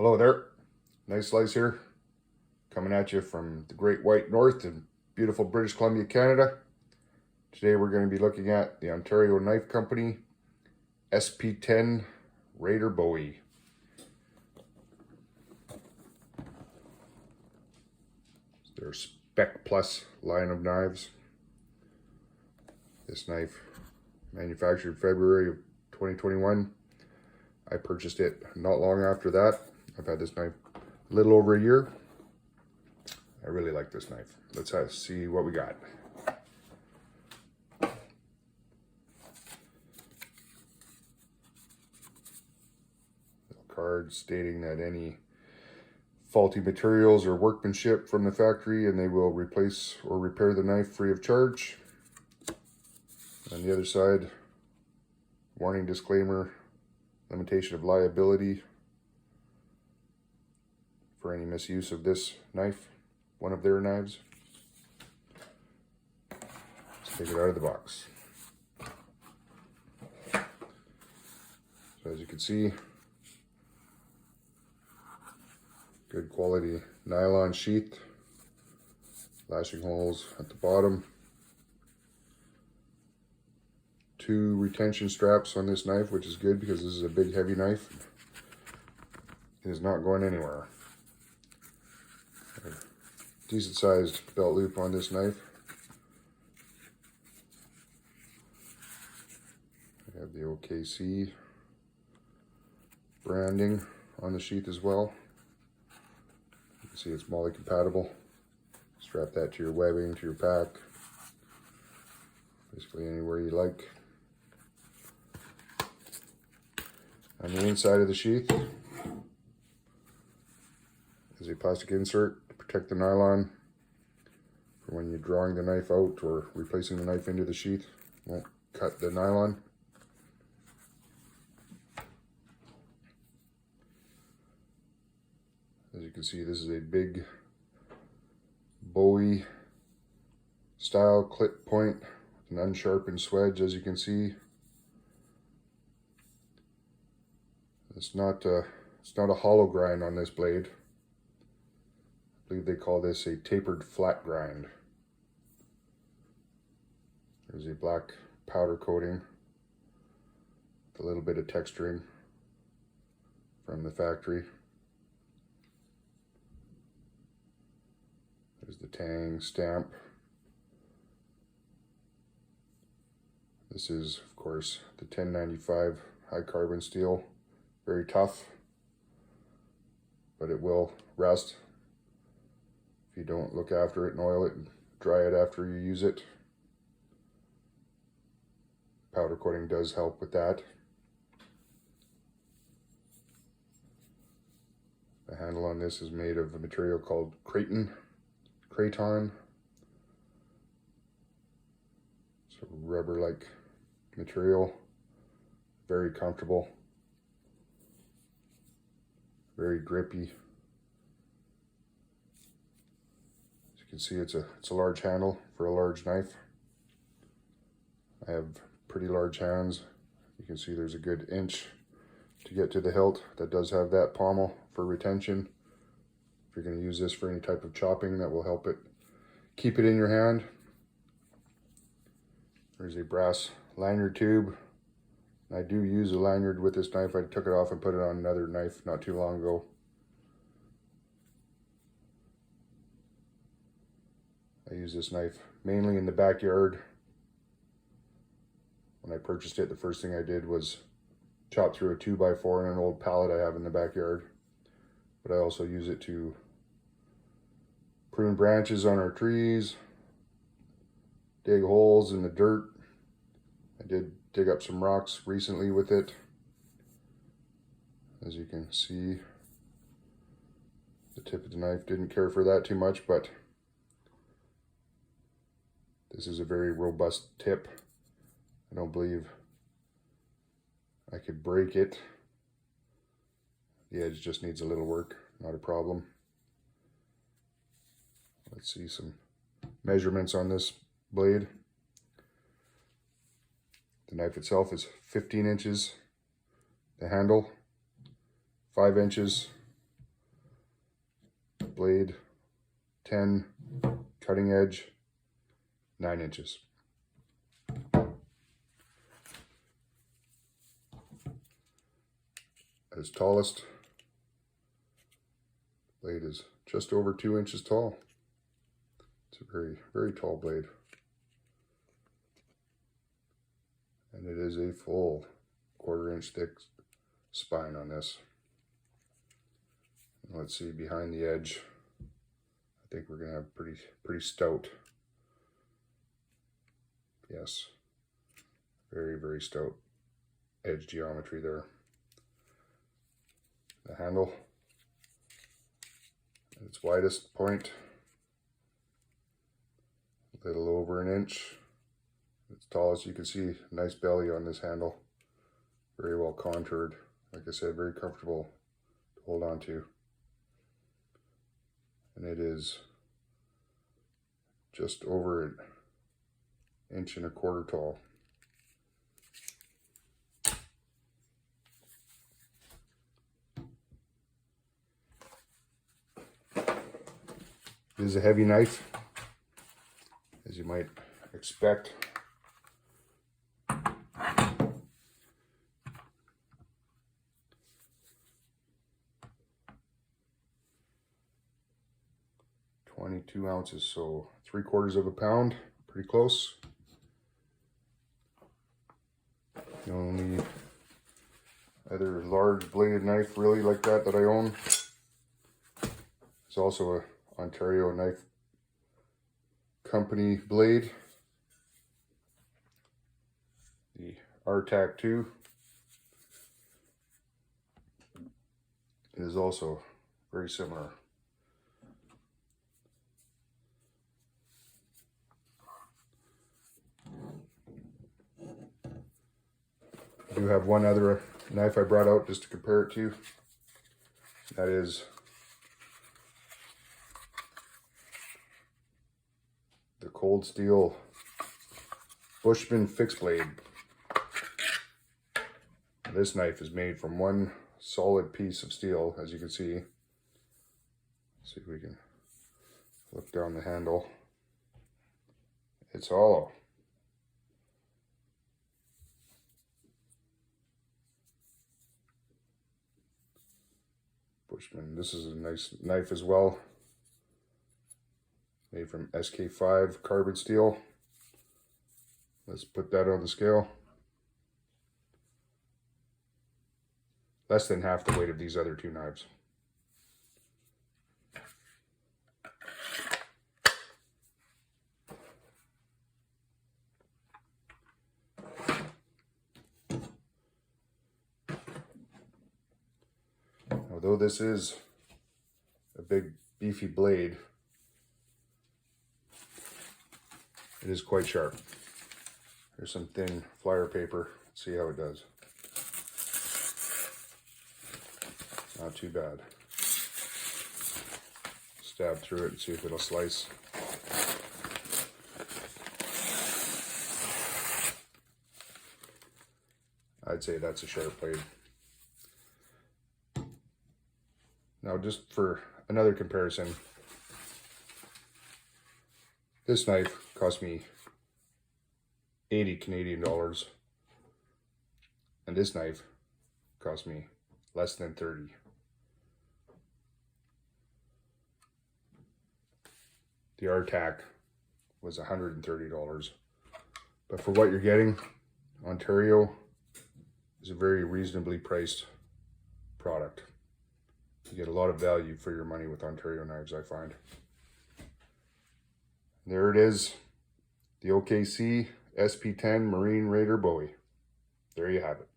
Hello there, nice slice here, coming at you from the Great White North in beautiful British Columbia, Canada. Today we're going to be looking at the Ontario Knife Company SP10 Raider Bowie. It's their Spec Plus line of knives. This knife manufactured February of 2021. I purchased it not long after that. I've had this knife a little over a year. I really like this knife. Let's see what we got. Card stating that any faulty materials or workmanship from the factory, and they will replace or repair the knife free of charge. On the other side, warning disclaimer, limitation of liability for any misuse of this knife, one of their knives. Let's take it out of the box. So as you can see, good quality nylon sheath, lashing holes at the bottom, 2 retention straps on this knife, which is good because this is a big heavy knife. It is not going anywhere. Decent sized belt loop on this knife. I have the OKC branding on the sheath as well. You can see it's MOLLE compatible. Strap that to your webbing, to your pack, basically anywhere you like. On the inside of the sheath is a plastic insert to protect the nylon for when you're drawing the knife out or replacing the knife into the sheath. Won't cut the nylon. As you can see, this is a big Bowie style clip point with an unsharpened swedge, as you can see. It's not a hollow grind on this blade. I believe they call this a tapered flat grind. There's a black powder coating with a little bit of texturing from the factory. There's the Tang stamp. This is, of course, the 1095 high carbon steel. Very tough, but it will rust if you don't look after it and oil it and dry it after you use it. Powder coating does help with that. The handle on this is made of a material called Craton. So rubber-like material, very comfortable, very grippy. As you can see, it's a large handle for a large knife. I have pretty large hands. You can see there's a good inch to get to the hilt. That does have that pommel for retention. If you're going to use this for any type of chopping, that will help it keep it in your hand. There's a brass lanyard tube. I do use a lanyard with this knife. I took it off and put it on another knife not too long ago. I use this knife mainly in the backyard. When I purchased it, the first thing I did was chop through a 2x4 in an old pallet I have in the backyard. But I also use it to prune branches on our trees, dig holes in the dirt. I did dig up some rocks recently with it. As you can see, the tip of the knife didn't care for that too much, but this is a very robust tip. I don't believe I could break it. The edge just needs a little work, not a problem. Let's see some measurements on this blade. The knife itself is 15 inches. The handle, 5 inches blade, 10, cutting edge, 9 inches. At its tallest, blade is just over 2 inches tall. It's a very, very tall blade. And it is a full 1/4 inch thick spine on this. And let's see, behind the edge, I think we're gonna have pretty stout. Yes, very, very stout edge geometry there. The handle, at its widest point, a little over 1 inch. Its tallest, you can see nice belly on this handle. Very well contoured. Like I said, very comfortable to hold on to. And it is just over 1.25 inches tall. It is a heavy knife, as you might expect. .22 ounces, so 3/4 pound, pretty close. The only other large bladed knife really like that I own is also a Ontario Knife Company blade, the RTAC 2. It is also very similar. I do have one other knife I brought out just to compare it to. That is the Cold Steel Bushman fixed blade. This knife is made from one solid piece of steel, as you can see. Let's see if we can look down the handle. It's hollow. Bushman. This is a nice knife as well. Made from SK5 carbon steel. Let's put that on the scale. Less than half the weight of these other two knives. Although this is a big beefy blade, it is quite sharp. Here's some thin flyer paper. Let's see how it does. Not too bad. Stab through it and see if it'll slice. I'd say that's a sharp blade. Now, just for another comparison, this knife cost me 80 Canadian dollars, and this knife cost me less than 30. The RTAC was $130, but for what you're getting, Ontario is a very reasonably priced product. You get a lot of value for your money with Ontario knives, I find. There it is, the OKC SP10 Marine Raider Bowie. There you have it.